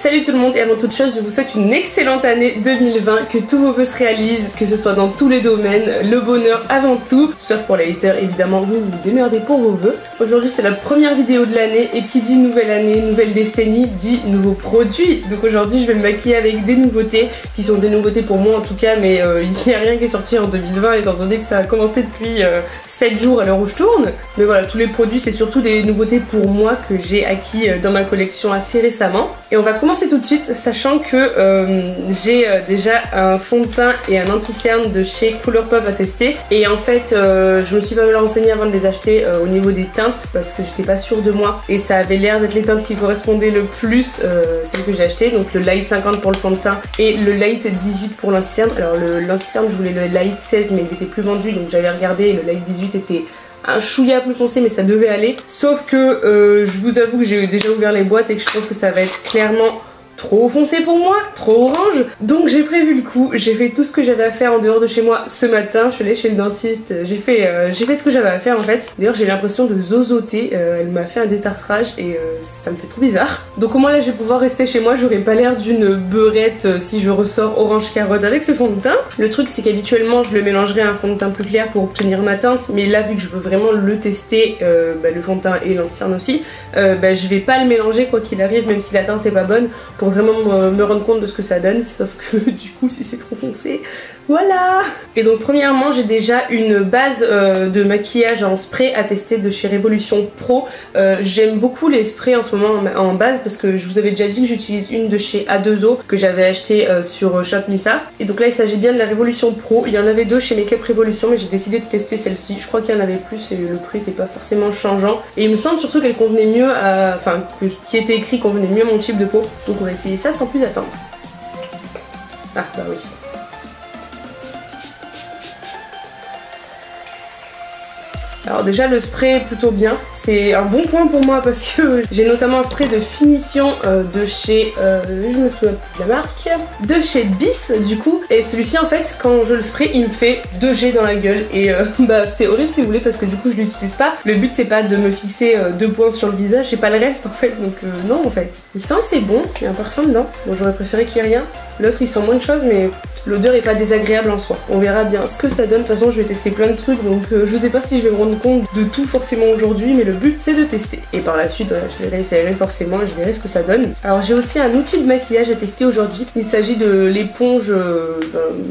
Salut tout le monde et avant toute chose je vous souhaite une excellente année 2020, que tous vos vœux se réalisent, que ce soit dans tous les domaines, le bonheur avant tout, sauf pour les haters évidemment, vous vous démerdez pour vos vœux. Aujourd'hui c'est la première vidéo de l'année et qui dit nouvelle année, nouvelle décennie dit nouveaux produits. Donc aujourd'hui je vais me maquiller avec des nouveautés, qui sont des nouveautés pour moi en tout cas, mais il n'y a rien qui est sorti en 2020 étant donné que ça a commencé depuis 7 jours à l'heure où je tourne. Mais voilà, tous les produits c'est surtout des nouveautés pour moi que j'ai acquis dans ma collection assez récemment. Et on va commencer tout de suite, sachant que j'ai déjà un fond de teint et un anti-cerne de chez Colourpop à tester. Et en fait, je me suis pas mal renseignée avant de les acheter au niveau des teintes, parce que j'étais pas sûre de moi. Et ça avait l'air d'être les teintes qui correspondaient le plus, celles que j'ai achetées. Donc le Light 50 pour le fond de teint et le Light 18 pour l'anti-cerne. Alors l'anti-cerne, je voulais le Light 16, mais il était plus vendu, donc j'avais regardé et le Light 18 était un chouïa plus foncé, mais ça devait aller. Sauf que je vous avoue que j'ai déjà ouvert les boîtes et que je pense que ça va être clairement trop foncé pour moi, trop orange. Donc j'ai prévu le coup, j'ai fait tout ce que j'avais à faire en dehors de chez moi ce matin. Je suis allée chez le dentiste, j'ai fait ce que j'avais à faire en fait. D'ailleurs j'ai l'impression de zozoter, elle m'a fait un détartrage et ça me fait trop bizarre. Donc au moins là je vais pouvoir rester chez moi, j'aurai pas l'air d'une beurette si je ressors orange carotte avec ce fond de teint. Le truc c'est qu'habituellement je le mélangerai à un fond de teint plus clair pour obtenir ma teinte, mais là vu que je veux vraiment le tester, le fond de teint et l'anti-cerne aussi, je vais pas le mélanger quoi qu'il arrive, même si la teinte est pas bonne, pour vraiment me rendre compte de ce que ça donne, sauf que du coup si c'est trop foncé, voilà. Et donc premièrement j'ai déjà une base de maquillage en spray à tester de chez Révolution Pro. J'aime beaucoup les sprays en ce moment en base, parce que je vous avais déjà dit que j'utilise une de chez A2O que j'avais acheté sur Shop Missa. Et donc là il s'agit bien de la Révolution Pro. Il y en avait deux chez Make Up Révolution, mais j'ai décidé de tester celle-ci. Je crois qu'il y en avait plus et le prix n'était pas forcément changeant, et il me semble surtout qu'elle convenait mieux à... enfin que ce qui était écrit convenait mieux à mon type de peau. Donc on va essayer ça sans plus attendre. Ah bah oui. Alors déjà le spray est plutôt bien, c'est un bon point pour moi parce que j'ai notamment un spray de finition de chez, je me souviens plus de la marque, de chez Bis du coup, et celui-ci en fait quand je le spray il me fait 2 G dans la gueule et bah c'est horrible si vous voulez, parce que du coup je l'utilise pas. Le but c'est pas de me fixer 2 points sur le visage, j'ai pas le reste en fait, donc non en fait. Le sent c'est bon, il y a un parfum dedans, bon j'aurais préféré qu'il y ait rien. L'autre il sent moins de choses mais l'odeur est pas désagréable en soi. On verra bien ce que ça donne, de toute façon je vais tester plein de trucs, donc je sais pas si je vais me rendre compte de tout forcément aujourd'hui, mais le but c'est de tester. Et par la suite je les réessayerai forcément et je verrai ce que ça donne. Alors j'ai aussi un outil de maquillage à tester aujourd'hui. Il s'agit de l'éponge,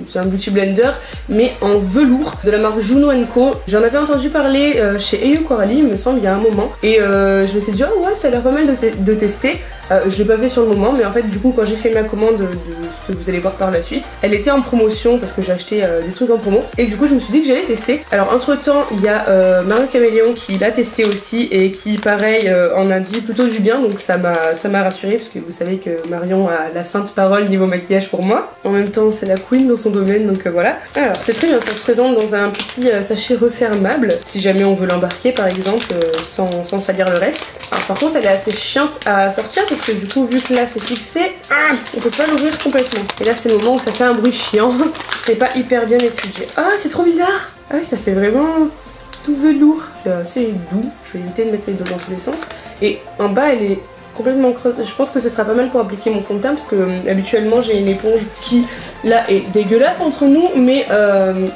c'est un beauty blender mais en velours de la marque Juno & Co. J'en avais entendu parler chez Eyo Coralie il me semble il y a un moment, et je m'étais dit oh ouais ça a l'air pas mal de tester. Je l'ai pas fait sur le moment, mais en fait du coup quand j'ai fait ma commande de ce que vous allez voir par la suite, elle était en promotion parce que j'ai acheté des trucs en promo, et du coup je me suis dit que j'allais tester. Alors entre temps il y a Marion Caméléon qui l'a testé aussi et qui pareil en a dit plutôt du bien, donc ça m'a rassurée, parce que vous savez que Marion a la sainte parole niveau maquillage pour moi. En même temps c'est la queen dans son domaine, donc voilà. Alors c'est très bien, ça se présente dans un petit sachet refermable si jamais on veut l'embarquer par exemple sans salir le reste. Alors par contre elle est assez chiante à sortir parce que du coup vu que là c'est fixé, on peut pas l'ouvrir complètement. Et là c'est le moment où ça fait un bruit chiant, c'est pas hyper bien étudié. Ah c'est trop bizarre. Ah oui ça fait vraiment tout velours. C'est assez doux, je vais éviter de mettre les doigts dans tous les sens. Et en bas elle est complètement creuse. Je pense que ce sera pas mal pour appliquer mon fond de teint, parce que habituellement j'ai une éponge qui là est dégueulasse entre nous, mais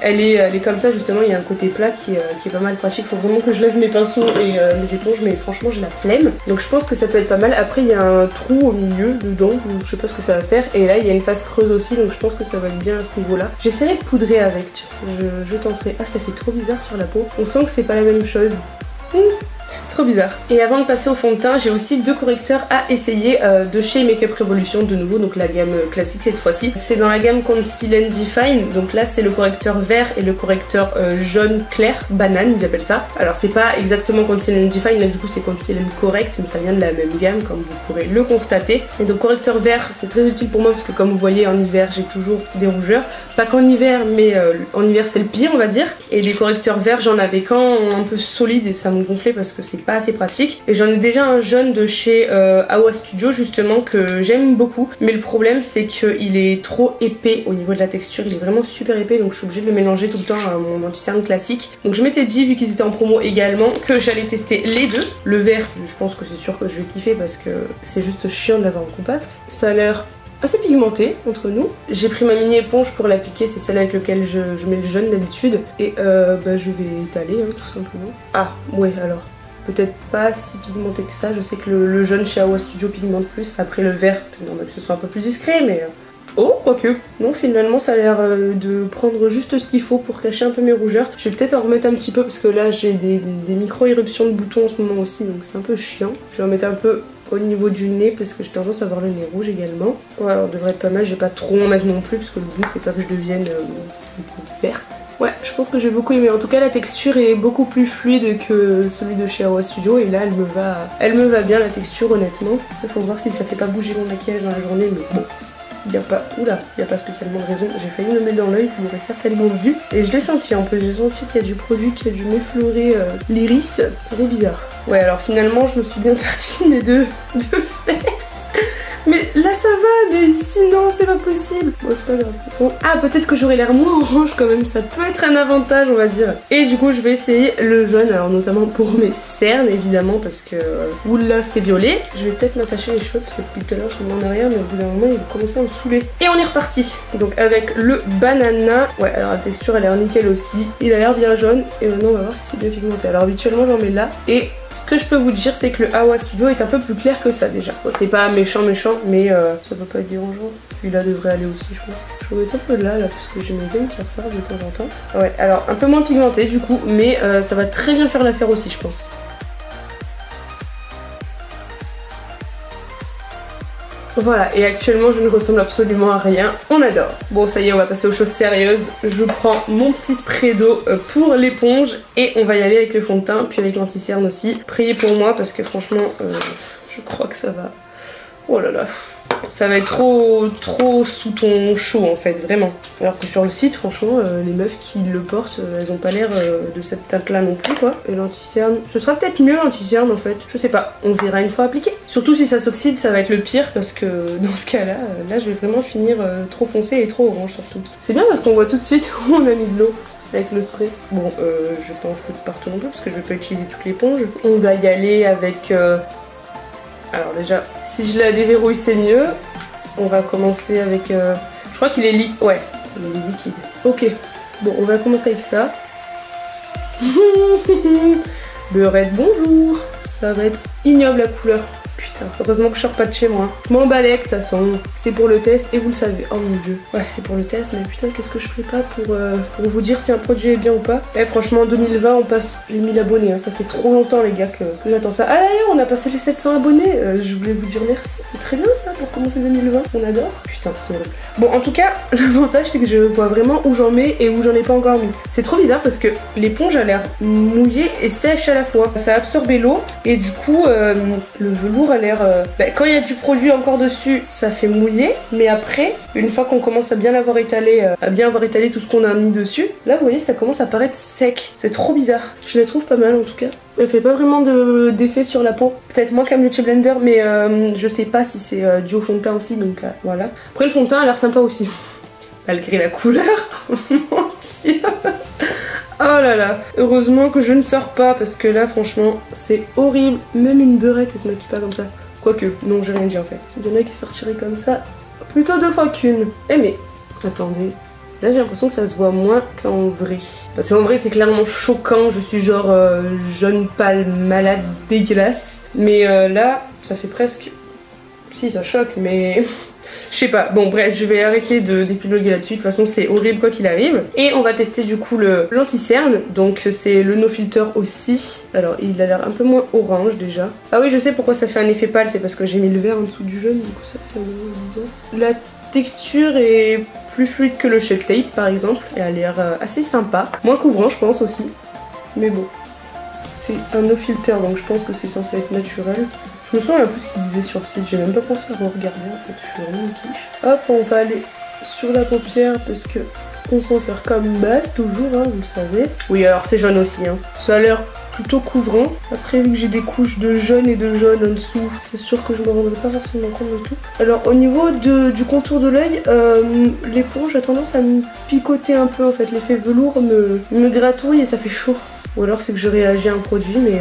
elle est comme ça justement. Il y a un côté plat qui est pas mal pratique. Faut vraiment que je lève mes pinceaux et mes éponges, mais franchement j'ai la flemme, donc je pense que ça peut être pas mal. Après il y a un trou au milieu dedans, donc je sais pas ce que ça va faire, et là il y a une face creuse aussi, donc je pense que ça va être bien à ce niveau là. J'essaierai de poudrer avec, je tenterai. Ah ça fait trop bizarre sur la peau, on sent que c'est pas la même chose. Trop bizarre. Et avant de passer au fond de teint, j'ai aussi 2 correcteurs à essayer de chez Make Up Révolution de nouveau, donc la gamme classique cette fois-ci. C'est dans la gamme Conceal & Define, donc là c'est le correcteur vert et le correcteur jaune clair, banane ils appellent ça. Alors c'est pas exactement Conceal & Define, là du coup c'est Conceal & Correct, mais ça vient de la même gamme comme vous pourrez le constater. Et donc correcteur vert c'est très utile pour moi parce que comme vous voyez en hiver j'ai toujours des rougeurs. Pas qu'en hiver, mais en hiver c'est le pire on va dire. Et des correcteurs verts j'en avais quand un peu solide et ça me gonflait parce que c'est pas assez pratique. Et j'en ai déjà un jaune de chez Awa Studio justement que j'aime beaucoup. Mais le problème c'est qu'il est trop épais au niveau de la texture, il est vraiment super épais, donc je suis obligée de le mélanger tout le temps à mon anti-cerne classique. Donc je m'étais dit, vu qu'ils étaient en promo également, que j'allais tester les deux. Le vert, je pense que c'est sûr que je vais kiffer parce que c'est juste chiant de l'avoir en compact. Ça a l'air assez pigmenté entre nous. J'ai pris ma mini éponge pour l'appliquer, c'est celle avec laquelle je mets le jaune d'habitude. Et bah, je vais étaler hein, tout simplement. Ah ouais, alors peut-être pas si pigmenté que ça, je sais que le jaune chez Awa Studio pigmente plus. Après le vert, c'est normal que ce soit un peu plus discret mais... Oh, quoique. Non, finalement, ça a l'air de prendre juste ce qu'il faut pour cacher un peu mes rougeurs. Je vais peut-être en remettre un petit peu parce que là, j'ai des micro-éruptions de boutons en ce moment aussi, donc c'est un peu chiant. Je vais en mettre un peu au niveau du nez parce que j'ai tendance à avoir le nez rouge également. Ouais, alors devrait être pas mal. Je vais pas trop en mettre non plus parce que le but, c'est pas que je devienne verte. Ouais, je pense que j'ai beaucoup aimé. En tout cas, la texture est beaucoup plus fluide que celui de chez Awa Studio. Et là, elle me va bien, la texture, honnêtement. Il faut voir si ça fait pas bouger mon maquillage dans la journée, mais bon. Il n'y a pas spécialement de raison. J'ai failli me mettre dans l'œil, vous l'aurez certainement vu. Et je l'ai senti un peu, j'ai senti qu'il y a du produit qui a dû m'effleurer l'iris. Ça fait bizarre. Ouais, alors finalement, je me suis bien tartinée de fer. Mais là ça va, mais sinon c'est pas possible. Bon c'est pas grave de toute façon. Ah peut-être que j'aurai l'air moins orange quand même, ça peut être un avantage on va dire. Et du coup je vais essayer le jaune, alors notamment pour mes cernes évidemment parce que oula c'est violet. Je vais peut-être m'attacher les cheveux parce que depuis tout à l'heure je me mets en arrière mais au bout d'un moment il va commencer à me saouler. Et on est reparti. Donc avec le banana, ouais alors la texture elle a l'air nickel aussi. Il a l'air bien jaune et maintenant on va voir si c'est bien pigmenté. Alors habituellement j'en mets là et ce que je peux vous dire c'est que le Awa Studio est un peu plus clair que ça déjà. Bon, c'est pas méchant mais ça peut pas être dérangeant. Celui-là devrait aller aussi je pense. Je vais mettre un peu de là parce que j'aime bien faire ça de temps en temps. Ouais alors un peu moins pigmenté du coup mais ça va très bien faire l'affaire aussi je pense. Voilà, et actuellement je ne ressemble absolument à rien, on adore. Bon ça y est, on va passer aux choses sérieuses. Je prends mon petit spray d'eau pour l'éponge et on va y aller avec le fond de teint, puis avec l'anti-cerne aussi. Priez pour moi parce que franchement, je crois que ça va... Oh là là, ça va être trop sous ton chaud en fait, vraiment. Alors que sur le site, franchement, les meufs qui le portent, elles ont pas l'air de cette teinte là non plus quoi. Et l'anti-cerne, ce sera peut-être mieux l'anti-cerne en fait, je sais pas, on verra une fois appliqué. Surtout si ça s'oxyde, ça va être le pire parce que dans ce cas là, là je vais vraiment finir trop foncé et trop orange surtout. C'est bien parce qu'on voit tout de suite où on a mis de l'eau. Avec le spray. Bon, je vais pas en foutre partout non plus parce que je vais pas utiliser toute l'éponge. On va y aller avec... Alors déjà, si je la déverrouille c'est mieux. On va commencer avec... Je crois qu'il est liquide. Ouais, il est liquide. Ok, bon on va commencer avec ça. Beurette, bonjour. Ça va être ignoble la couleur. Putain, heureusement que je sors pas de chez moi. Je m'en balais de toute façon. C'est pour le test et vous le savez. Oh mon dieu. Ouais, c'est pour le test, mais putain, qu'est-ce que je ferais pas pour vous dire si un produit est bien ou pas. Eh, franchement, en 2020, on passe les 1000 abonnés. Hein. Ça fait trop longtemps, les gars, que j'attends ça. Ah, d'ailleurs, on a passé les 700 abonnés. Je voulais vous dire merci. C'est très bien ça pour commencer 2020. On adore. Putain, c'est horrible. Bon, en tout cas, l'avantage, c'est que je vois vraiment où j'en mets et où j'en ai pas encore mis. C'est trop bizarre parce que l'éponge a l'air mouillée et sèche à la fois. Ça a absorbé l'eau et du coup, le velours a l'air... quand il y a du produit encore dessus, ça fait mouiller. Mais après, une fois qu'on commence à bien l'avoir étalé, tout ce qu'on a mis dessus, là, vous voyez, ça commence à paraître sec. C'est trop bizarre. Je la trouve pas mal en tout cas. Elle fait pas vraiment d'effet sur la peau. Peut-être moins qu'un Beauty Blender, mais je sais pas si c'est dû au fond de teint aussi, donc voilà. Après, le fond de teint a l'air sympa aussi. Malgré la couleur, mentir. Oh là là, heureusement que je ne sors pas parce que là franchement c'est horrible. Même une beurette elle se maquille pas comme ça. Quoique, non j'ai rien dit en fait. Il y en a qui sortiraient comme ça plutôt 2 fois qu'une. Eh mais, attendez, là j'ai l'impression que ça se voit moins qu'en vrai. Parce qu'en vrai c'est clairement choquant, je suis genre jaune pâle, malade, dégueulasse. Mais là ça fait presque... Si ça choque mais... Je sais pas, bon bref, je vais arrêter d'épiloguer là-dessus, de toute façon c'est horrible quoi qu'il arrive. Et on va tester du coup l'anti-cerne, donc c'est le No Filter aussi. Alors il a l'air un peu moins orange déjà. Ah oui je sais pourquoi ça fait un effet pâle, c'est parce que j'ai mis le vert en dessous du jaune, du coup ça fait un peu bizarre. La texture est plus fluide que le Shape Tape par exemple, et elle a l'air assez sympa. Moins couvrant je pense aussi, mais bon. C'est un No Filter donc je pense que c'est censé être naturel. Je me souviens un peu ce qu'il disait sur le site, j'ai même pas pensé à regarder en fait, je suis vraiment quiche. Hop, on va aller sur la paupière parce que On s'en sert comme base toujours, hein, vous le savez. Oui, alors c'est jaune aussi, hein. Ça a l'air plutôt couvrant. Après, vu que j'ai des couches de jaune et de jaune en dessous, c'est sûr que je me rendrai pas forcément compte de tout. Alors au niveau du contour de l'œil, l'éponge a tendance à me picoter un peu en fait. L'effet velours me gratouille et ça fait chaud. Ou alors c'est que je réagis à un produit, mais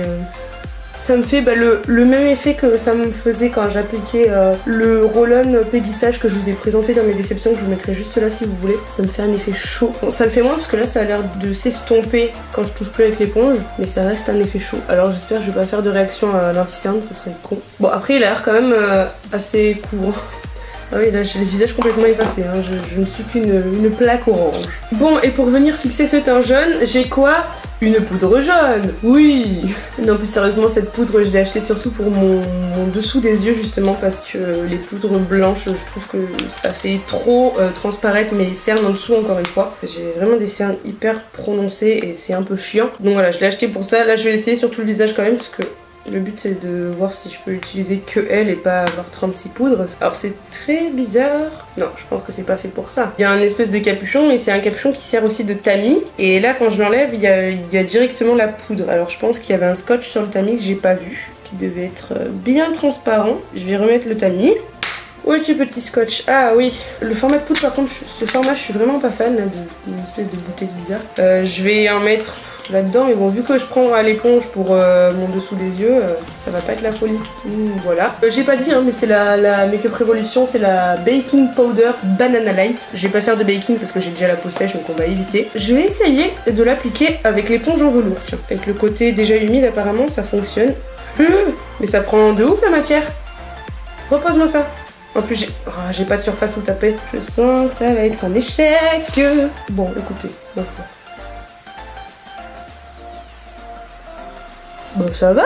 ça me fait le même effet que ça me faisait quand j'appliquais le roll-on péguissage que je vous ai présenté dans mes déceptions, que je vous mettrai juste là si vous voulez. Ça me fait un effet chaud. Bon, ça le fait moins parce que là ça a l'air de s'estomper quand je touche plus avec l'éponge, mais ça reste un effet chaud. Alors j'espère que je vais pas faire de réaction à l'anti-cerne, ce serait con. Bon, après il a l'air quand même assez court. Ah oui, là j'ai le visage complètement effacé, hein. Je ne suis qu'une plaque orange. Bon, et pour venir fixer ce teint jaune, j'ai quoi? Une poudre jaune. Oui. Non, plus sérieusement, cette poudre, je l'ai achetée surtout pour mon dessous des yeux, justement, parce que les poudres blanches, je trouve que ça fait trop transparaître mes cernes en dessous, encore une fois. J'ai vraiment des cernes hyper prononcées et c'est un peu chiant. Donc voilà, je l'ai acheté pour ça. Là, je vais l'essayer sur tout le visage quand même, parce que le but c'est de voir si je peux utiliser que elle et pas avoir 36 poudres. Alors c'est très bizarre. Non, je pense que c'est pas fait pour ça. Il y a un espèce de capuchon, mais c'est un capuchon qui sert aussi de tamis. Et là quand je l'enlève, il y a directement la poudre. Alors je pense qu'il y avait un scotch sur le tamis que j'ai pas vu, qui devait être bien transparent. Je vais remettre le tamis. Oui, petit scotch. Ah oui, le format de poudre par contre, ce format je suis vraiment pas fan là, d'une espèce de bouteille bizarre. Je vais en mettre là-dedans, mais bon, vu que je prends à l'éponge pour mon dessous des yeux, ça va pas être la folie. Voilà. J'ai pas dit, hein, mais c'est la Make Up Revolution, c'est la Baking Powder Banana Light. Je vais pas faire de baking parce que j'ai déjà la peau sèche, donc on va éviter. Je vais essayer de l'appliquer avec l'éponge en velours, tiens. Avec le côté déjà humide, apparemment, ça fonctionne. Mais ça prend de ouf la matière. Repose-moi ça. En plus, j'ai pas de surface où taper. Je sens que ça va être un échec. Bon, écoutez, maintenant. Bon, ça va.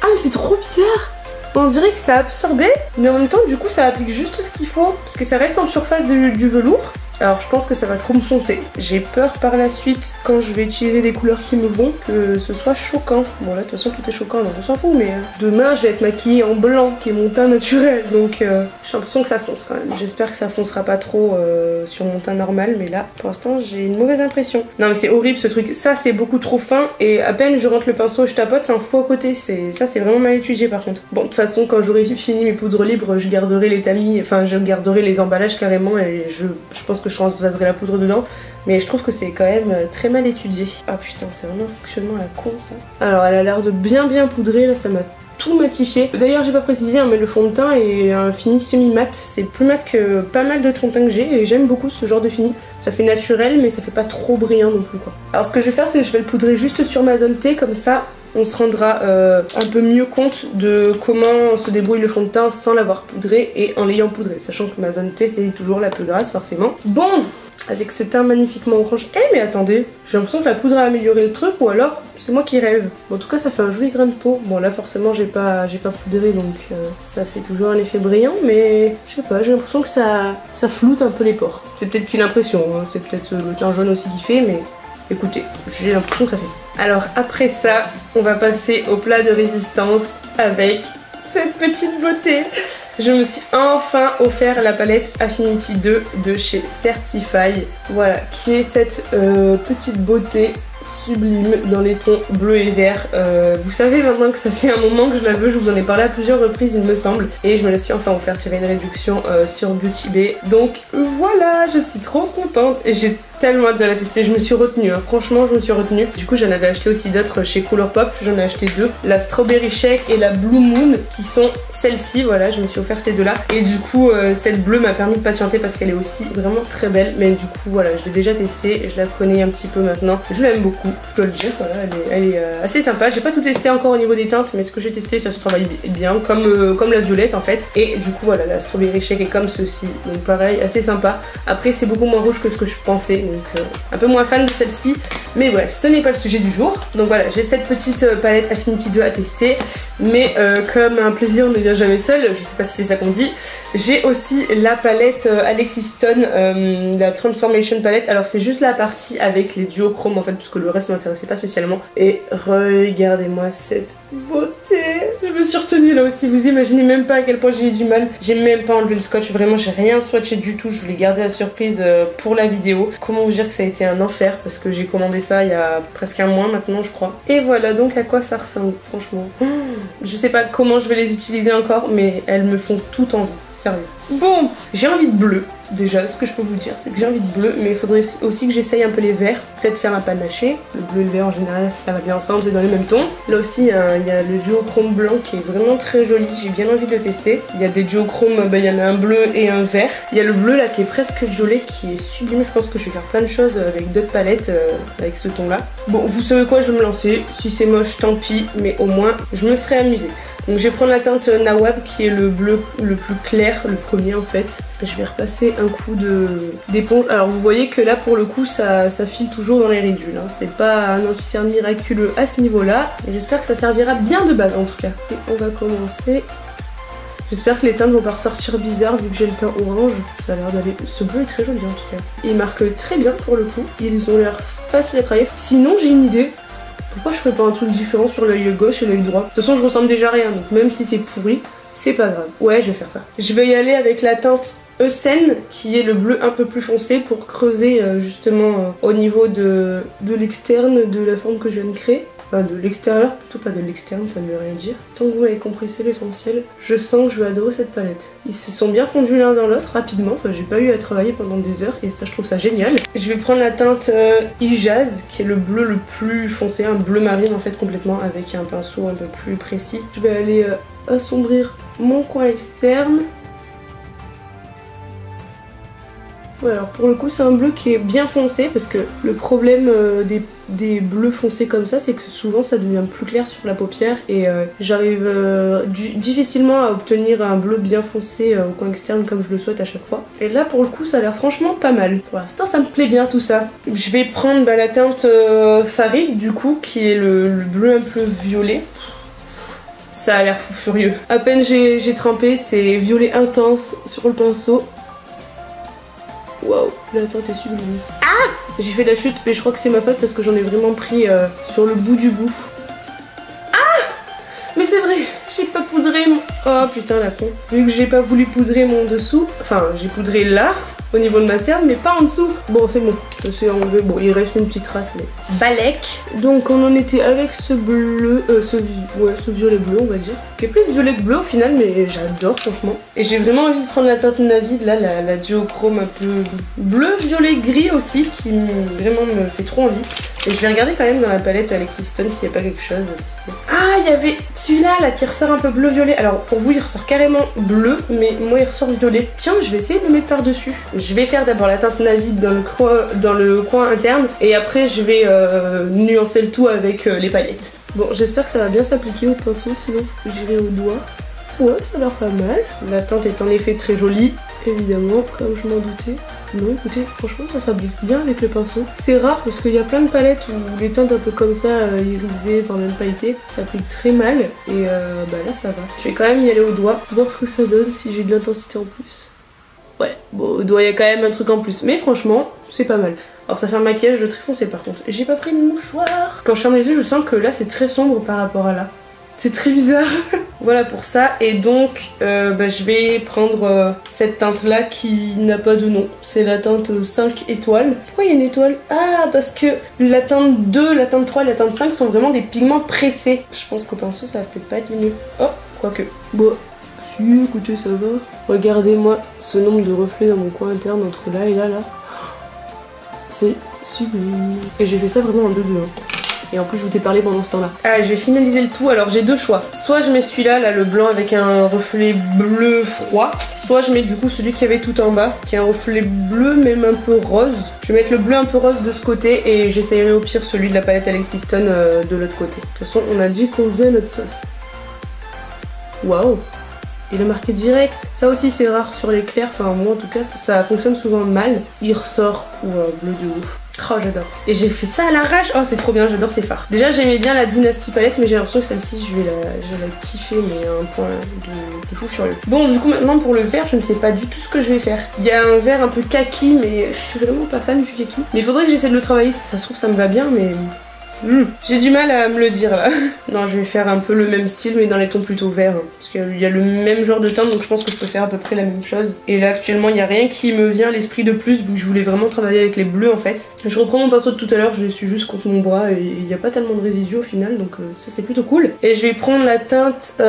Ah, mais c'est trop bizarre. On dirait que ça a absorbé, mais en même temps, du coup, ça applique juste ce qu'il faut. Parce que ça reste en surface du velours. Alors je pense que ça va trop me foncer. J'ai peur par la suite, quand je vais utiliser des couleurs qui me vont, que ce soit choquant. Bon là de toute façon tout est choquant, donc on s'en fout, mais demain je vais être maquillée en blanc, qui est mon teint naturel, donc j'ai l'impression que ça fonce quand même. J'espère que ça foncera pas trop sur mon teint normal, mais là pour l'instant j'ai une mauvaise impression. Non mais c'est horrible ce truc, ça c'est beaucoup trop fin, et à peine je rentre le pinceau, je tapote, c'est un fou à côté. Ça c'est vraiment mal étudié par contre. Bon de toute façon quand j'aurai fini mes poudres libres, je garderai les tamis, enfin je garderai les emballages carrément, et je pense que je transvaserai la poudre dedans, mais je trouve que c'est quand même très mal étudié. Ah putain, c'est vraiment un fonctionnement à la con ça. Alors elle a l'air de bien poudrer, là ça m'a tout matifié. D'ailleurs j'ai pas précisé, hein, mais le fond de teint est un fini semi-mat, c'est plus mat que pas mal de fond de teint que j'ai, et j'aime beaucoup ce genre de fini. Ça fait naturel, mais ça fait pas trop brillant non plus quoi. Alors ce que je vais faire, c'est que je vais le poudrer juste sur ma zone T, comme ça on se rendra un peu mieux compte de comment se débrouille le fond de teint sans l'avoir poudré et en l'ayant poudré, sachant que ma zone T c'est toujours la plus grasse forcément. Bon, avec ce teint magnifiquement orange. Eh mais attendez, j'ai l'impression que la poudre a amélioré le truc, ou alors c'est moi qui rêve. Bon, en tout cas ça fait un joli grain de peau. Bon là forcément j'ai pas poudré, donc ça fait toujours un effet brillant, mais je sais pas, j'ai l'impression que ça floute un peu les pores. C'est peut-être qu'une impression, hein. C'est peut-être le teint jaune aussi qui fait, mais écoutez, j'ai l'impression que ça fait ça. Alors après ça, on va passer au plat de résistance avec cette petite beauté. Je me suis enfin offert la palette Affinity 2 de chez Certify. Voilà, qui est cette petite beauté sublime dans les tons bleu et vert. Vous savez maintenant que ça fait un moment que je la veux, je vous en ai parlé à plusieurs reprises il me semble, et je me la suis enfin offert, il y avait une réduction sur Beauty Bay. Donc voilà, je suis trop contente et j'ai tellement hâte de la tester. Je me suis retenue, hein. Franchement je me suis retenue. Du coup j'en avais acheté aussi d'autres chez Colourpop, j'en ai acheté deux, la Strawberry Shake et la Blue Moon, qui sont celles-ci. Voilà, je me suis offert ces deux là, et du coup cette bleue m'a permis de patienter parce qu'elle est aussi vraiment très belle, mais du coup voilà, je l'ai déjà testée et je la connais un petit peu maintenant, je l'aime beaucoup, je dois le dire. Voilà, elle est assez sympa. J'ai pas tout testé encore au niveau des teintes, mais ce que j'ai testé ça se travaille bien, comme la violette en fait, et du coup voilà, la Strawberry Shake est comme ceci, donc pareil, assez sympa. Après c'est beaucoup moins rouge que ce que je pensais, donc un peu moins fan de celle-ci, mais bref, ce n'est pas le sujet du jour. Donc voilà, j'ai cette petite palette Affinity 2 à tester, mais comme un plaisir ne vient jamais seul, je sais pas si c'est ça qu'on dit, j'ai aussi la palette Alexis Stone, la Transformation palette. Alors c'est juste la partie avec les duochromes en fait, parce que le reste ne m'intéressait pas spécialement. Et regardez-moi cette beauté, je me me suis retenue là aussi, vous imaginez même pas à quel point j'ai eu du mal. J'ai même pas enlevé le scotch, vraiment j'ai rien swatché du tout, je voulais garder la surprise pour la vidéo. Comment vous dire que ça a été un enfer parce que j'ai commandé ça il y a presque un mois maintenant je crois. Et voilà donc à quoi ça ressemble franchement. Je sais pas comment je vais les utiliser encore mais elles me font tout envie, sérieux. Bon, j'ai envie de bleu. Déjà, ce que je peux vous dire, c'est que j'ai envie de bleu, mais il faudrait aussi que j'essaye un peu les verts. Peut-être faire un panaché. Le bleu et le vert en général, ça va bien ensemble, c'est dans les mêmes tons. Là aussi, il y a le duochrome blanc qui est vraiment très joli. J'ai bien envie de le tester. Il y a des duochromes, il y en a un bleu et un vert. Il y a le bleu là qui est presque violet, qui est sublime. Je pense que je vais faire plein de choses avec d'autres palettes avec ce ton là. Bon, vous savez quoi, je vais me lancer. Si c'est moche, tant pis, mais au moins, je me serai amusée. Donc je vais prendre la teinte Nawab qui est le bleu le plus clair, le premier en fait. Je vais repasser un coup d'éponge. Alors vous voyez que là pour le coup ça file toujours dans les ridules. Hein. C'est pas un anti-cerne miraculeux à ce niveau là. Et j'espère que ça servira bien de base en tout cas. Et on va commencer. J'espère que les teintes vont pas ressortir bizarres vu que j'ai le teint orange. Ça a l'air d'aller. Ce bleu est très joli en tout cas. Il marque très bien pour le coup. Ils ont l'air faciles à travailler. Sinon j'ai une idée. Pourquoi je ferais pas un truc différent sur l'œil gauche et l'œil droit? De toute façon je ressemble déjà à rien donc même si c'est pourri, c'est pas grave. Ouais je vais faire ça. Je vais y aller avec la teinte Essen qui est le bleu un peu plus foncé pour creuser justement au niveau de l'externe de la forme que je viens de créer. Enfin de l'extérieur, plutôt pas de l'externe, ça ne veut rien dire. Tant que vous m'avez compris, c'est l'essentiel. Je sens que je vais adorer cette palette. Ils se sont bien fondus l'un dans l'autre rapidement, enfin j'ai pas eu à travailler pendant des heures et ça je trouve ça génial. Je vais prendre la teinte Hijaz qui est le bleu le plus foncé, un bleu marine en fait complètement avec un pinceau un peu plus précis. Je vais aller assombrir mon coin externe. Ouais, alors pour le coup c'est un bleu qui est bien foncé parce que le problème des bleus foncés comme ça c'est que souvent ça devient plus clair sur la paupière et j'arrive difficilement à obtenir un bleu bien foncé au coin externe comme je le souhaite à chaque fois. Et là pour le coup ça a l'air franchement pas mal. Pour l'instant ça me plaît bien tout ça. Je vais prendre la teinte Farid du coup qui est le bleu un peu violet. Ça a l'air fou furieux. À peine j'ai trempé, c'est violet intense sur le pinceau. Waouh, la teinte est sublime. Ah! J'ai fait la chute, mais je crois que c'est ma faute parce que j'en ai vraiment pris sur le bout du bout. Ah! Mais c'est vrai, j'ai pas poudré mon... Oh putain la con. Vu que j'ai pas voulu poudrer mon dessous, enfin j'ai poudré là, au niveau de ma cerne, mais pas en dessous. Bon c'est bon, ça s'est enlevé. Bon il reste une petite trace, mais... Balek. Donc on en était avec ce bleu, ce violet bleu on va dire. Qui est plus violet que bleu au final, mais j'adore franchement. Et j'ai vraiment envie de prendre la teinte Navid, là, la duochrome un peu bleu, violet, gris aussi, qui vraiment me fait trop envie. Et je vais regarder quand même dans la palette Alexis Stone s'il n'y a pas quelque chose à tester. Ah, il y avait celui-là là, qui ressort un peu bleu-violet. Alors pour vous, il ressort carrément bleu, mais moi il ressort violet. Tiens, je vais essayer de le mettre par-dessus. Je vais faire d'abord la teinte Navid dans le coin interne, et après je vais nuancer le tout avec les paillettes. Bon, j'espère que ça va bien s'appliquer au pinceau, sinon j'irai au doigt. Ouais, ça a l'air pas mal. La teinte est en effet très jolie, évidemment, comme je m'en doutais. Non, écoutez, franchement, ça s'applique bien avec le pinceau. C'est rare parce qu'il y a plein de palettes où les teintes un peu comme ça, irisées, enfin même pailletées, s'appliquent très mal. Et bah là, ça va. Je vais quand même y aller au doigt, voir ce que ça donne si j'ai de l'intensité en plus. Ouais, bon, au doigt, il y a quand même un truc en plus. Mais franchement, c'est pas mal. Alors ça fait un maquillage de très foncé par contre. J'ai pas pris de mouchoir. Quand je ferme les yeux, je sens que là, c'est très sombre par rapport à là. C'est très bizarre. Voilà pour ça. Et donc, je vais prendre cette teinte-là qui n'a pas de nom. C'est la teinte 5 étoiles. Pourquoi il y a une étoile? Ah, parce que la teinte 2, la teinte 3 et la teinte 5 sont vraiment des pigments pressés. Je pense qu'au pinceau, ça va peut-être pas être mieux. Oh, quoique. Bon, si, écoutez, ça va. Regardez-moi ce nombre de reflets dans mon coin interne entre là et là, là. C'est sublime. Et j'ai fait ça vraiment en 2-2. Et en plus je vous ai parlé pendant ce temps là. Ah, je vais finaliser le tout, alors j'ai deux choix. Soit je mets celui-là, là le blanc avec un reflet bleu froid. Soit je mets du coup celui qui avait tout en bas, qui a un reflet bleu même un peu rose. Je vais mettre le bleu un peu rose de ce côté et j'essayerai au pire celui de la palette Alexis Stone de l'autre côté. De toute façon on a dit qu'on faisait notre sauce. Waouh, il a marqué direct. Ça aussi c'est rare sur les clairs, enfin moi en tout cas ça fonctionne souvent mal. Il ressort bleu de ouf. Oh j'adore. Et j'ai fait ça à l'arrache. Oh c'est trop bien, j'adore ces fards. Déjà j'aimais bien la Dynasty palette, mais j'ai l'impression que celle-ci je vais la kiffer, mais à un point de fou furieux. Bon du coup maintenant pour le vert, je ne sais pas du tout ce que je vais faire. Il y a un vert un peu kaki, mais je suis vraiment pas fan du kaki. Mais il faudrait que j'essaie de le travailler, si ça se trouve ça me va bien, mais J'ai du mal à me le dire là. Non, je vais faire un peu le même style mais dans les tons plutôt verts. Hein, parce qu'il y a le même genre de teinte donc je pense que je peux faire à peu près la même chose. Et là actuellement il n'y a rien qui me vient à l'esprit de plus vu que je voulais vraiment travailler avec les bleus en fait. Je reprends mon pinceau de tout à l'heure, je l'ai su juste contre mon bras et il n'y a pas tellement de résidus au final donc ça c'est plutôt cool. Et je vais prendre la teinte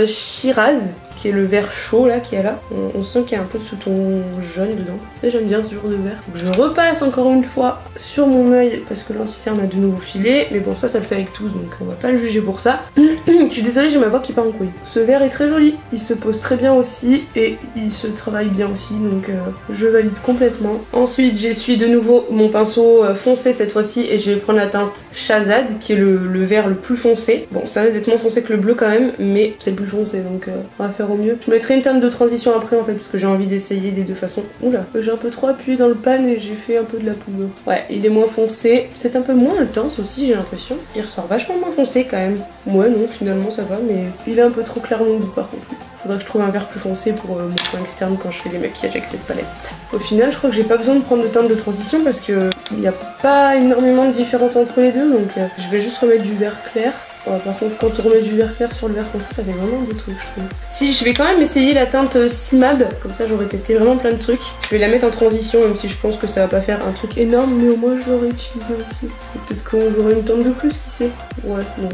Shiraz, qui est le vert chaud là qui est là. On sent qu'il y a un peu de sous-ton jaune dedans. Et j'aime bien ce genre de vert. Donc je repasse encore une fois sur mon œil parce que l'anti-cerne a de nouveau filé. Mais bon ça le fait avec tous donc on va pas le juger pour ça. Je suis désolée, j'ai ma voix qui part en couille. Ce vert est très joli. Il se pose très bien aussi et il se travaille bien aussi donc je valide complètement. Ensuite j'essuie de nouveau mon pinceau foncé cette fois-ci et je vais prendre la teinte Shahzad qui est le vert le plus foncé. Bon ça reste nettement foncé que le bleu quand même mais c'est le plus foncé donc on va faire au mieux. Je mettrai une teinte de transition après en fait parce que j'ai envie d'essayer des deux façons. Oula, j'ai un peu trop appuyé dans le pan et j'ai fait un peu de la poudre. Ouais, il est moins foncé. C'est un peu moins intense aussi j'ai l'impression. Il ressort vachement moins foncé quand même. Ouais non, finalement ça va mais il est un peu trop clair mon bout par contre. Faudrait que je trouve un vert plus foncé pour mon point externe quand je fais des maquillages avec cette palette. Au final je crois que j'ai pas besoin de prendre de teinte de transition parce que il n'y a pas énormément de différence entre les deux donc je vais juste remettre du vert clair. Ouais, par contre quand on remet du vert clair sur le vert foncé ça fait vraiment des trucs je trouve. Si je vais quand même essayer la teinte Simab, comme ça j'aurais testé vraiment plein de trucs. Je vais la mettre en transition même si je pense que ça va pas faire un truc énorme mais au moins je l'aurais utilisé aussi. Peut-être qu'on aurait une teinte de plus qui sait. Ouais non.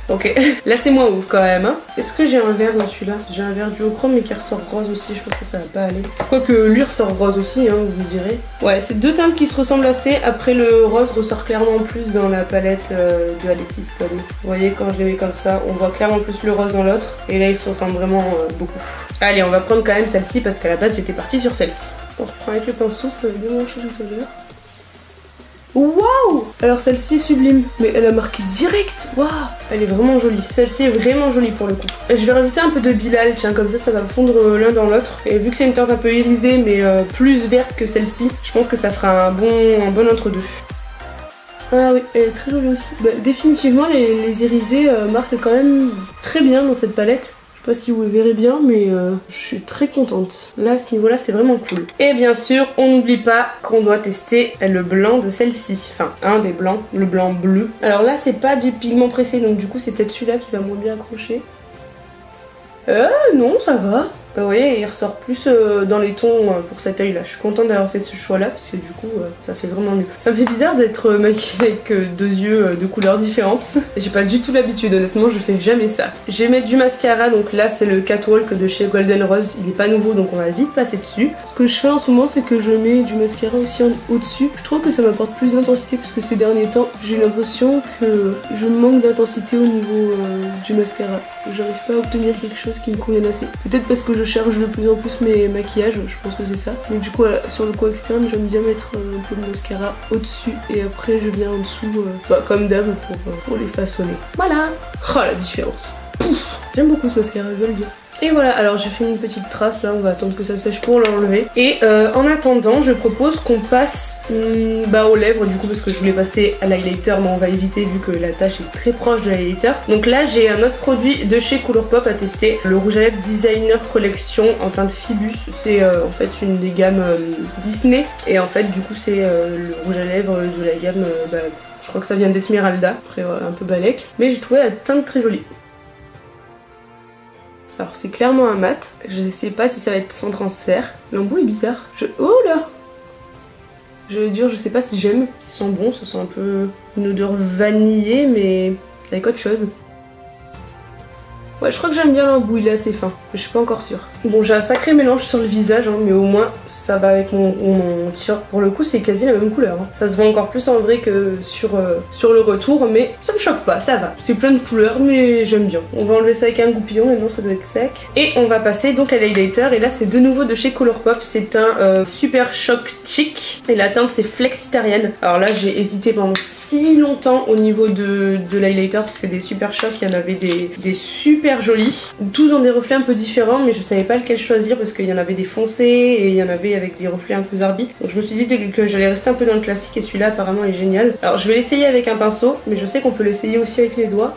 Ok, là c'est moins ouf quand même hein. Est-ce que j'ai un vert dans celui-là? J'ai un vert duochrome mais qui ressort rose aussi, je pense que ça va pas aller. Quoique lui ressort rose aussi hein, vous me direz. Ouais, c'est deux teintes qui se ressemblent assez, après le rose ressort clairement plus dans la palette de Alexis Stone. Vous voyez quand je les mets comme ça, on voit clairement plus le rose dans l'autre et là ils se ressemblent vraiment beaucoup. Allez, on va prendre quand même celle-ci parce qu'à la base j'étais partie sur celle-ci. On reprend avec le pinceau, ça va bien marcher tout à l'heure. Waouh! Alors celle-ci est sublime, mais elle a marqué direct. Waouh! Elle est vraiment jolie. Celle-ci est vraiment jolie pour le coup. Et je vais rajouter un peu de Bilal, tiens, comme ça va fondre l'un dans l'autre. Et vu que c'est une teinte un peu irisée, mais plus verte que celle-ci, je pense que ça fera un bon entre-deux. Ah oui, elle est très jolie aussi. Bah, définitivement, les irisés marquent quand même très bien dans cette palette. Je sais pas si vous le verrez bien mais je suis très contente. Là à ce niveau là c'est vraiment cool. Et bien sûr on n'oublie pas qu'on doit tester le blanc de celle-ci. Enfin un des blancs, le blanc bleu. Alors là c'est pas du pigment pressé donc du coup c'est peut-être celui-là qui va moins bien accrocher. Non ça va. Vous voyez, il ressort plus dans les tons pour cet œil là. Je suis contente d'avoir fait ce choix là parce que du coup ça fait vraiment mieux. Ça me fait bizarre d'être maquillée avec deux yeux de couleurs différentes. J'ai pas du tout l'habitude, honnêtement je fais jamais ça. Je vais mettre du mascara, donc là c'est le Catwalk de chez Golden Rose. Il est pas nouveau donc on va vite passer dessus. Ce que je fais en ce moment c'est que je mets du mascara aussi au-dessus. Je trouve que ça m'apporte plus d'intensité parce que ces derniers temps j'ai l'impression que je manque d'intensité au niveau du mascara. J'arrive pas à obtenir quelque chose qui me convienne assez. Peut-être parce que je cherche de plus en plus mes maquillages, je pense que c'est ça. Mais du coup sur le coin externe j'aime bien mettre un peu de mascara au-dessus et après je viens en dessous comme d'hab pour les façonner. Voilà. Oh la différence. J'aime beaucoup ce mascara, je dois le dire. Et voilà, alors j'ai fait une petite trace là, on va attendre que ça sèche pour l'enlever. Et en attendant, je propose qu'on passe aux lèvres du coup parce que je voulais passer à l'highlighter mais on va éviter vu que la tâche est très proche de l'highlighter. Donc là j'ai un autre produit de chez Colourpop à tester, le rouge à lèvres Designer Collection en teinte Phoebus. C'est en fait une des gammes Disney et en fait du coup c'est le rouge à lèvres de la gamme, je crois que ça vient d'Esmeralda, après un peu balèque. Mais j'ai trouvé la teinte très jolie. Alors c'est clairement un mat, je sais pas si ça va être sans transfert. L'embout est bizarre. Oh là! Je veux dire, je sais pas si j'aime. Ils sont bons, ça sent un peu une odeur vanillée mais avec autre chose. Ouais, je crois que j'aime bien l'embout, il est assez fin, mais je suis pas encore sûre. Bon, j'ai un sacré mélange sur le visage, hein, mais au moins ça va avec mon t-shirt. Pour le coup, c'est quasi la même couleur. Hein. Ça se voit encore plus en vrai que sur le retour, mais ça me choque pas, ça va. C'est plein de couleurs, mais j'aime bien. On va enlever ça avec un goupillon, maintenant ça doit être sec. Et on va passer donc à l'highlighter, et là c'est de nouveau de chez Colourpop. C'est un Super Shock Chic, et la teinte c'est Flexitarian. Alors là, j'ai hésité pendant si longtemps au niveau de l'highlighter, parce que des Super Shock, il y en avait des super jolis. Tous ont des reflets un peu différents mais je savais pas lequel choisir parce qu'il y en avait des foncés et il y en avait avec des reflets un peu zarbi. Donc je me suis dit que j'allais rester un peu dans le classique et celui-là apparemment est génial. Alors je vais l'essayer avec un pinceau mais je sais qu'on peut l'essayer aussi avec les doigts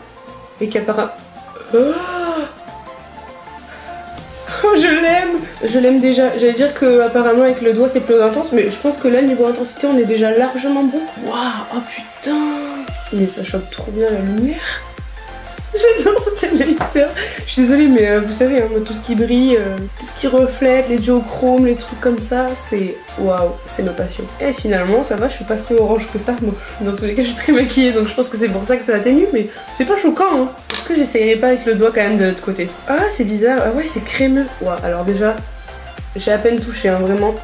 et qu'apparemment... Oh, je l'aime déjà. J'allais dire que apparemment avec le doigt c'est plus intense mais je pense que là niveau intensité on est déjà largement bon. Waouh, oh putain. Mais ça choque trop bien la lumière. J'adore cet highlighter. Je suis désolée mais vous savez hein, tout ce qui brille, tout ce qui reflète, les duochromes, les trucs comme ça, c'est waouh, c'est ma passion. Et finalement ça va, je suis pas si orange que ça. Bon, dans tous les cas je suis très maquillée donc je pense que c'est pour ça que ça atténue, mais c'est pas choquant hein. Est-ce que j'essayerai pas avec le doigt quand même de l'autre côté? Ah c'est bizarre, ah ouais c'est crémeux. Waouh, alors déjà j'ai à peine touché hein, vraiment.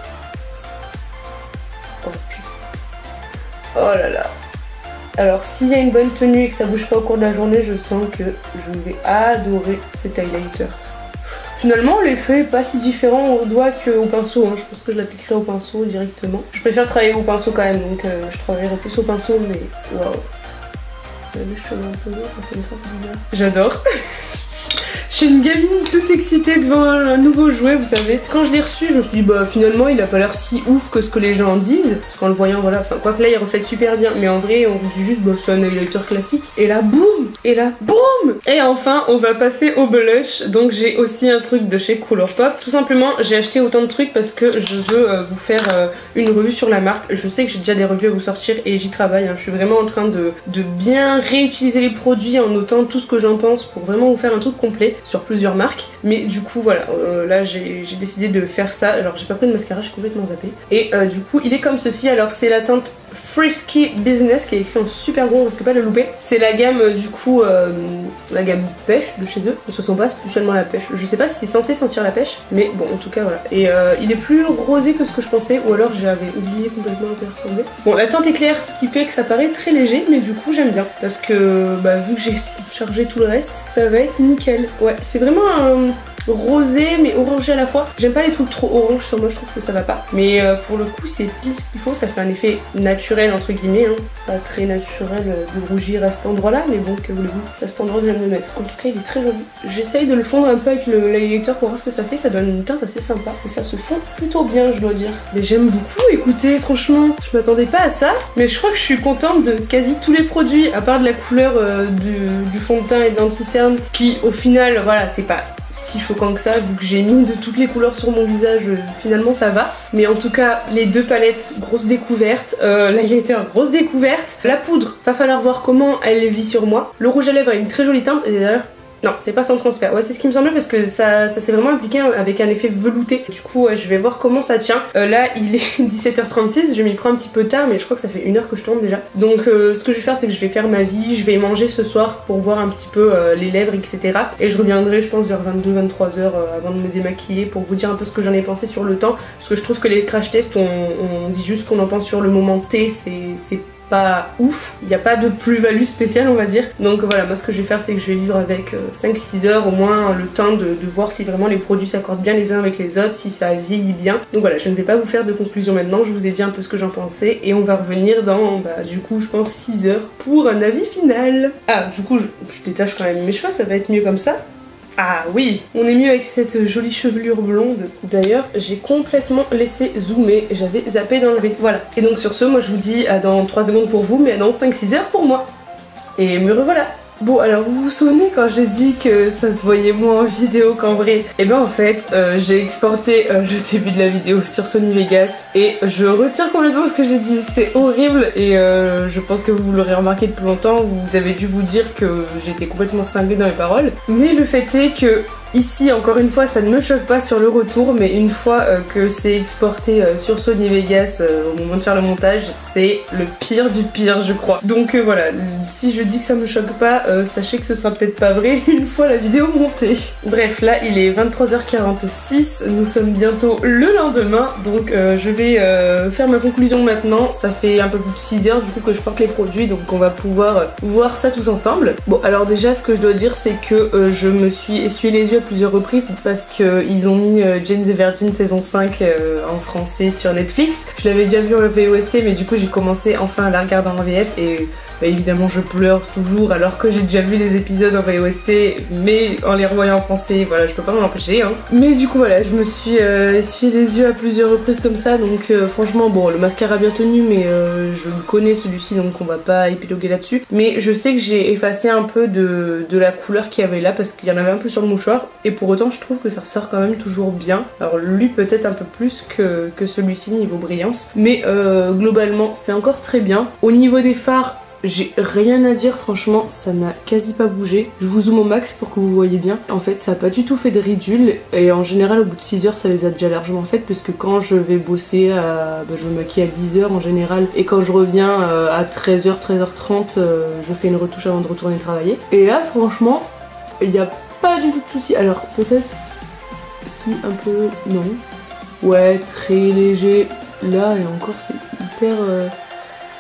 Oh putain. Oh là là. Alors s'il y a une bonne tenue et que ça bouge pas au cours de la journée, je sens que je vais adorer cet highlighter. Finalement l'effet est pas si différent au doigt qu'au pinceau, hein. Je pense que je l'appliquerai au pinceau directement. Je préfère travailler au pinceau quand même, donc je travaillerai plus au pinceau, mais waouh. Les cheveux un peu lourds, ça fait une trace bizarre. J'adore. Je suis une gamine toute excitée devant un nouveau jouet, vous savez. Quand je l'ai reçu, je me suis dit, bah finalement, il a pas l'air si ouf que ce que les gens en disent. Parce qu'en le voyant, voilà, enfin, quoique là, il reflète super bien. Mais en vrai, on vous dit juste, bah c'est un highlighter classique. Et là, boum! Et là, boum! Et enfin, on va passer au blush. Donc, j'ai aussi un truc de chez Colourpop. Tout simplement, j'ai acheté autant de trucs parce que je veux vous faire une revue sur la marque. Je sais que j'ai déjà des revues à vous sortir et j'y travaille. Hein. Je suis vraiment en train de bien réutiliser les produits en notant tout ce que j'en pense pour vraiment vous faire un truc complet sur plusieurs marques, mais du coup voilà, là j'ai décidé de faire ça. Alors j'ai pas pris de mascara, j'ai complètement zappé, et du coup il est comme ceci. Alors c'est la teinte Frisky Business qui est écrit en super gros, on risque pas de le louper. C'est la gamme du coup la gamme pêche de chez eux, ce sont pas spécialement la pêche, je sais pas si c'est censé sentir la pêche, mais bon en tout cas voilà. Et il est plus rosé que ce que je pensais, ou alors j'avais oublié complètement à quoi il ressemblait. Bon la teinte est claire, ce qui fait que ça paraît très léger, mais du coup j'aime bien, parce que bah, vu que j'ai chargé tout le reste, ça va être nickel. Ouais, c'est vraiment un rosé mais orangé à la fois. J'aime pas les trucs trop orange sur moi, je trouve que ça va pas. Mais pour le coup c'est pile ce qu'il faut, ça fait un effet naturel entre guillemets, hein. Pas très naturel de rougir à cet endroit là, mais bon que voulez-vous, c'est à cet endroit que j'aime le mettre. En tout cas il est très joli. J'essaye de le fondre un peu avec l'highlighter pour voir ce que ça fait, ça donne une teinte assez sympa. Et ça se fond plutôt bien je dois dire. Mais j'aime beaucoup, écoutez franchement, je m'attendais pas à ça. Mais je crois que je suis contente de quasi tous les produits, à part de la couleur du fond de teint et de l'anti-cerne, qui au final voilà c'est pas si choquant que ça, vu que j'ai mis de toutes les couleurs sur mon visage, finalement ça va. Mais en tout cas, les deux palettes, grosse découverte, l'highlighter, grosse découverte. La poudre, va falloir voir comment elle vit sur moi. Le rouge à lèvres a une très jolie teinte, et d'ailleurs, non, c'est pas sans transfert. Ouais, c'est ce qui me semblait parce que ça s'est vraiment appliqué avec un effet velouté. Du coup, ouais, je vais voir comment ça tient. Là, il est 17h36, je m'y prends un petit peu tard, mais je crois que ça fait 1 heure que je tourne déjà. Donc, ce que je vais faire, c'est que je vais faire ma vie, je vais manger ce soir pour voir un petit peu les lèvres, etc. Et je reviendrai, je pense, vers 22-23h avant de me démaquiller pour vous dire un peu ce que j'en ai pensé sur le temps. Parce que je trouve que les crash tests, on dit juste ce qu'on en pense sur le moment T, c'est pas ouf, il n'y a pas de plus-value spéciale on va dire. Donc voilà, moi ce que je vais faire c'est que je vais vivre avec 5-6 heures au moins le temps de voir si vraiment les produits s'accordent bien les uns avec les autres, si ça vieillit bien. Donc voilà, je ne vais pas vous faire de conclusion maintenant, je vous ai dit un peu ce que j'en pensais et on va revenir dans du coup je pense 6 heures pour un avis final. Ah du coup je détache quand même mes cheveux, ça va être mieux comme ça. Ah oui, on est mieux avec cette jolie chevelure blonde. D'ailleurs, j'ai complètement laissé zoomer, j'avais zappé d'enlever. Voilà. Et donc sur ce, moi je vous dis à dans 3 secondes pour vous, mais à dans 5-6 heures pour moi. Et me revoilà. Bon alors vous vous souvenez quand j'ai dit que ça se voyait moins en vidéo qu'en vrai? Et ben en fait j'ai exporté le début de la vidéo sur Sony Vegas et je retire complètement ce que j'ai dit, c'est horrible et je pense que vous l'aurez remarqué depuis longtemps, vous avez dû vous dire que j'étais complètement cinglée dans les paroles. Mais le fait est que ici, encore une fois, ça ne me choque pas sur le retour, mais une fois que c'est exporté sur Sony Vegas au moment de faire le montage, c'est le pire du pire, je crois. Donc voilà, si je dis que ça me choque pas, sachez que ce sera peut-être pas vrai une fois la vidéo montée. Bref, là, il est 23h46, nous sommes bientôt le lendemain, donc je vais faire ma conclusion maintenant. Ça fait un peu plus de 6 heures du coup que je porte les produits, donc on va pouvoir voir ça tous ensemble. Bon, alors déjà, ce que je dois dire, c'est que je me suis essuyé les yeux à plusieurs reprises parce qu'ils ont mis Jane the Virgin saison 5 en français sur Netflix. Je l'avais déjà vu en VOST mais du coup j'ai commencé enfin à la regarder en VF et bah, évidemment je pleure toujours alors que j'ai déjà vu les épisodes en VOST mais en les revoyant en français, voilà, je peux pas m'en empêcher hein. Mais du coup voilà, je me suis essuyé les yeux à plusieurs reprises comme ça, donc franchement bon, le mascara a bien tenu mais je le connais celui-ci donc on va pas épiloguer là-dessus. Mais je sais que j'ai effacé un peu de la couleur qu'il y avait là parce qu'il y en avait un peu sur le mouchoir et pour autant je trouve que ça ressort quand même toujours bien. Alors lui peut-être un peu plus que celui-ci niveau brillance, mais globalement c'est encore très bien. Au niveau des fards, j'ai rien à dire, franchement ça n'a quasi pas bougé. Je vous zoome au max pour que vous voyez bien. En fait ça a pas du tout fait de ridules et en général au bout de 6 heures ça les a déjà largement faites, parce que quand je vais bosser je me maquille à 10 heures en général, et quand je reviens à 13h, 13h30 je fais une retouche avant de retourner travailler. Et là franchement il n'y a pas du tout de soucis. Alors peut-être si un peu, non, ouais très léger là, et encore c'est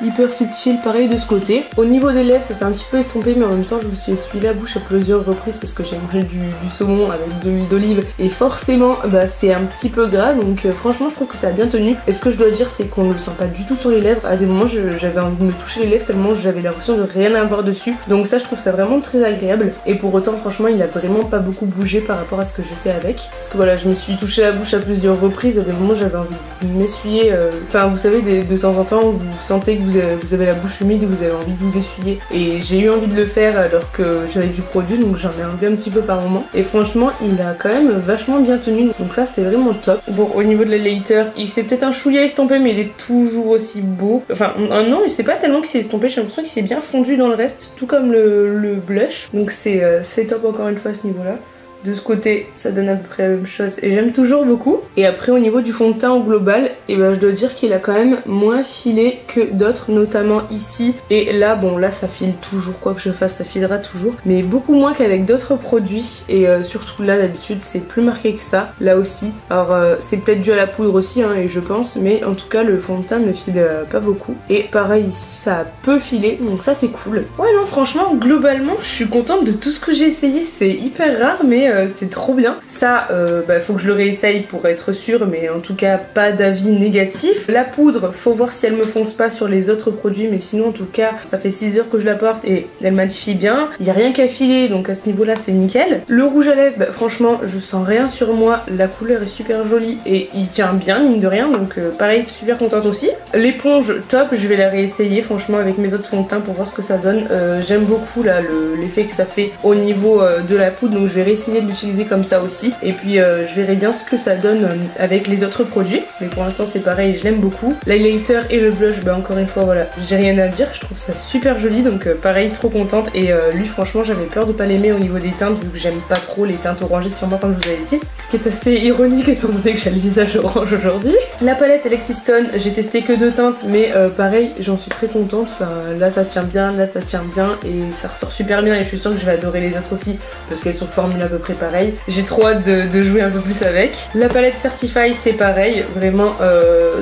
hyper subtil, pareil de ce côté. Au niveau des lèvres ça s'est un petit peu estompé, mais en même temps je me suis essuyé la bouche à plusieurs reprises parce que j'ai mangé du saumon avec de l'huile d'olive et forcément c'est un petit peu gras, donc franchement je trouve que ça a bien tenu. Et ce que je dois dire c'est qu'on ne le sent pas du tout sur les lèvres. À des moments j'avais envie de me toucher les lèvres tellement j'avais l'impression de rien avoir dessus, donc ça je trouve ça vraiment très agréable. Et pour autant franchement il a vraiment pas beaucoup bougé par rapport à ce que j'ai fait avec, parce que voilà je me suis touché la bouche à plusieurs reprises. À des moments j'avais envie de m'essuyer, enfin vous savez de temps en temps vous sentez que vous avez la bouche humide et vous avez envie de vous essuyer, et j'ai eu envie de le faire alors que j'avais du produit, donc j'en ai enlevé un petit peu par moment, et franchement il a quand même vachement bien tenu, donc ça c'est vraiment top. Bon, au niveau de l'highlighter il s'est peut-être un chouïa estompé, mais il est toujours aussi beau. Enfin non, il s'est pas tellement qu'il s'est estompé, j'ai l'impression qu'il s'est bien fondu dans le reste, tout comme le blush, donc c'est top encore une fois à ce niveau là. De ce côté ça donne à peu près la même chose et j'aime toujours beaucoup. Et après au niveau du fond de teint au global, et je dois dire qu'il a quand même moins filé que d'autres, notamment ici et là. Bon là ça file toujours, quoi que je fasse ça filera toujours, mais beaucoup moins qu'avec d'autres produits. Et surtout là d'habitude c'est plus marqué que ça, là aussi. Alors c'est peut-être dû à la poudre aussi et je pense, mais en tout cas le fond de teint ne file pas beaucoup. Et pareil ici ça a peu filé, donc ça c'est cool. Ouais non franchement globalement je suis contente de tout ce que j'ai essayé, c'est hyper rare mais c'est trop bien. Ça, faut que je le réessaye pour être sûre, mais en tout cas pas d'avis négatif. La poudre, faut voir si elle me fonce pas sur les autres produits, mais sinon en tout cas ça fait 6 heures que je la porte et elle matifie bien. Il n'y a rien qu'à filer, donc à ce niveau là c'est nickel. Le rouge à lèvres, franchement je sens rien sur moi, la couleur est super jolie et il tient bien mine de rien, donc pareil super contente aussi. L'éponge top, je vais la réessayer franchement avec mes autres fonds de teint pour voir ce que ça donne. J'aime beaucoup là l'effet que ça fait au niveau de la poudre, donc je vais réessayer de l'utiliser comme ça aussi, et puis je verrai bien ce que ça donne avec les autres produits, mais pour l'instant c'est pareil, je l'aime beaucoup. L'highlighter et le blush, encore une fois voilà, j'ai rien à dire, je trouve ça super joli, donc pareil, trop contente. Et lui franchement j'avais peur de pas l'aimer au niveau des teintes, vu que j'aime pas trop les teintes orangées sur moi comme je vous avais dit, ce qui est assez ironique étant donné que j'ai le visage orange aujourd'hui. La palette Alexis Stone, j'ai testé que 2 teintes, mais pareil j'en suis très contente. Enfin là ça tient bien, là ça tient bien et ça ressort super bien, et je suis sûre que je vais adorer les autres aussi parce qu'elles sont formulées à peu près pareil. J'ai trop hâte de jouer un peu plus avec. La palette Certify c'est pareil, vraiment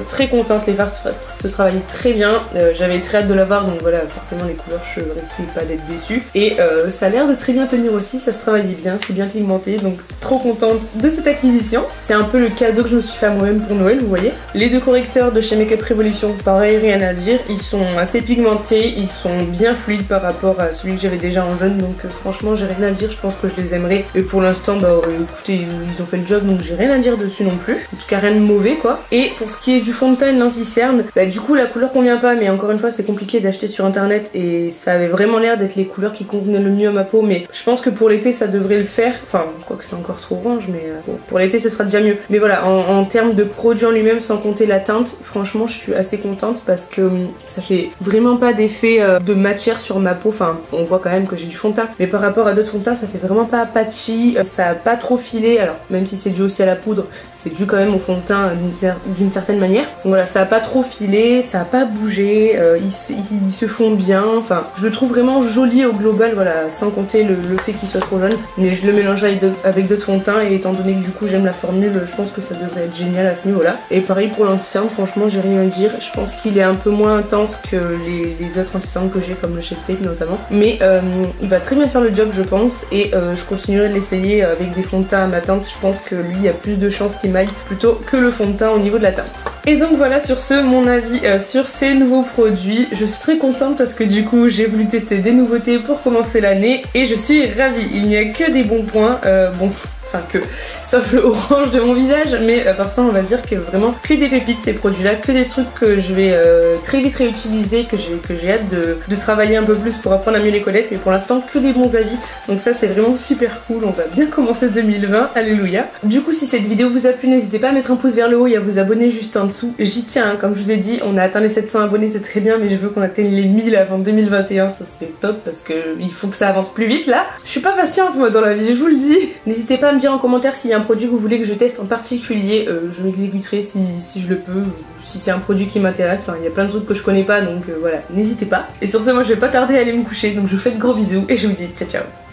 très contente, les fards se travaillent très bien. J'avais très hâte de l'avoir, donc voilà, forcément les couleurs je risque pas d'être déçue, et ça a l'air de très bien tenir aussi, ça se travaillait bien, c'est bien pigmenté, donc trop contente de cette acquisition. C'est un peu le cadeau que je me suis fait à moi-même pour Noël, vous voyez. Les 2 correcteurs de chez Makeup Revolution, pareil, rien à dire, ils sont assez pigmentés, ils sont bien fluides par rapport à celui que j'avais déjà en jaune, donc franchement j'ai rien à dire, je pense que je les aimerais, et pour l'instant écoutez ils ont fait le job, donc j'ai rien à dire dessus non plus, en tout cas rien de mauvais quoi. Et pour ce qui est du fond de teint et de l'anti-cerne, du coup la couleur convient pas, mais encore une fois c'est compliqué d'acheter sur internet et ça avait vraiment l'air d'être les couleurs qui convenaient le mieux à ma peau, mais je pense que pour l'été ça devrait le faire, enfin quoi que c'est encore trop orange, mais bon, pour l'été ce sera déjà mieux. Mais voilà, en termes de produit en lui-même, sans compter la teinte, franchement je suis assez contente parce que ça fait vraiment pas d'effet de matière sur ma peau. Enfin on voit quand même que j'ai du fond de teint, mais par rapport à d'autres fonds de teint ça fait vraiment pas patchy, ça a pas trop filé. Alors même si c'est dû aussi à la poudre, c'est dû quand même au fond de teint d'une certaine manière. Donc voilà, ça a pas trop filé, ça a pas bougé, ils se font bien, enfin je le trouve vraiment joli au global, voilà, sans compter le fait qu'il soit trop jaune. Mais je le mélange avec d'autres fonds de teint, et étant donné que du coup j'aime la formule, je pense que ça devrait être génial à ce niveau là. Et pareil pour l'anti-cerne, franchement j'ai rien à dire, je pense qu'il est un peu moins intense que les autres anti-cernes que j'ai, comme le Shape Tape notamment, mais il va très bien faire le job je pense, et je continuerai de l'essayer avec des fonds de teint à ma teinte. Je pense que lui il y a plus de chances qu'il m'aille plutôt que le fond de teint au niveau de la teinte. Et donc voilà, sur ce mon avis sur ces nouveaux produits. Je suis très contente parce que du coup j'ai voulu tester des nouveautés pour commencer l'année et je suis ravie, il n'y a que des bons points. Bon, enfin que, sauf le orange de mon visage, mais à part ça on va dire que vraiment que des pépites ces produits là, que des trucs que je vais très vite réutiliser, que j'ai hâte de travailler un peu plus pour apprendre à mieux les connaître, mais pour l'instant que des bons avis, donc ça c'est vraiment super cool, on va bien commencer 2020, alléluia. Du coup si cette vidéo vous a plu, n'hésitez pas à mettre un pouce vers le haut et à vous abonner juste en dessous, j'y tiens, hein. Comme je vous ai dit, on a atteint les 700 abonnés, c'est très bien, mais je veux qu'on atteigne les 1000 avant 2021, ça serait top parce que il faut que ça avance plus vite là. Je suis pas patiente moi dans la vie, je vous le dis. N'hésitez pas à me dire en commentaire s'il y a un produit que vous voulez que je teste en particulier, je m'exécuterai si je le peux, si c'est un produit qui m'intéresse, enfin il y a plein de trucs que je connais pas donc voilà, n'hésitez pas. Et sur ce moi je vais pas tarder à aller me coucher, donc je vous fais de gros bisous et je vous dis ciao ciao.